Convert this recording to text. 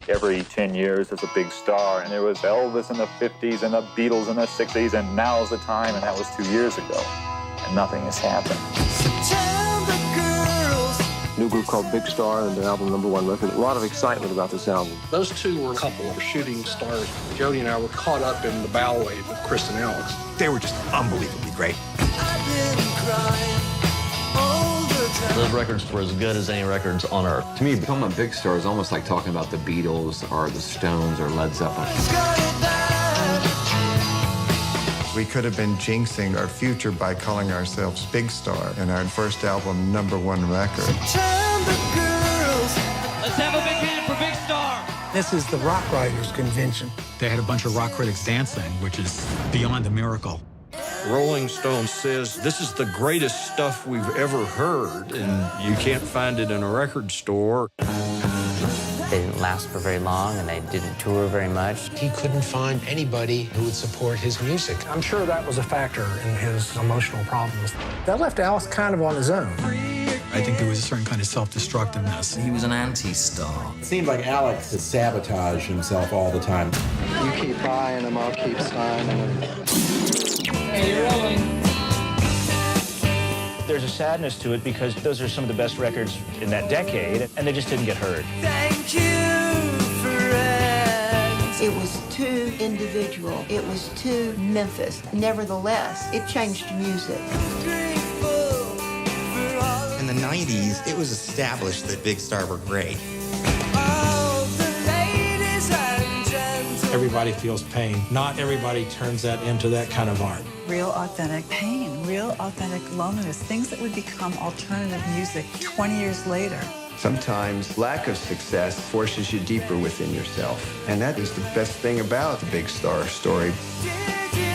Every 10 years there's a big star, and there was Elvis in the 50s and the Beatles in the 60s, and now's the time, and that was 2 years ago, and nothing has happened. New group called Big Star and their album #1 record. A lot of excitement about this album. Those two were a couple of shooting stars. Jody and I were caught up in the bow wave with Chris and Alex. They were just unbelievably great. Those records were as good as any records on earth. To me, becoming a big star is almost like talking about the Beatles or the Stones or Led Zeppelin. We could have been jinxing our future by calling ourselves Big Star in our first album, #1 record. Let's have a big hand for Big Star. This is the Rock Writers Convention. They had a bunch of rock critics dancing, which is beyond a miracle. Rolling Stone says this is the greatest stuff we've ever heard, and you can't find it in a record store. They didn't last for very long, and they didn't tour very much. He couldn't find anybody who would support his music. I'm sure that was a factor in his emotional problems. That left Alex kind of on his own. I think there was a certain kind of self-destructiveness. He was an anti-star. It seemed like Alex had sabotaged himself all the time. You keep buying them, I'll keep signing them. Hey, you're rolling. There's a sadness to it because those are some of the best records in that decade, and they just didn't get heard. Thank you, friends. It was too individual. It was too Memphis. Nevertheless, it changed music. In the 90s, it was established that Big Star were great. Everybody feels pain. Not everybody turns that into that kind of art. Real authentic pain, real authentic loneliness, things that would become alternative music 20 years later. Sometimes lack of success forces you deeper within yourself. And that is the best thing about the Big Star story. Did you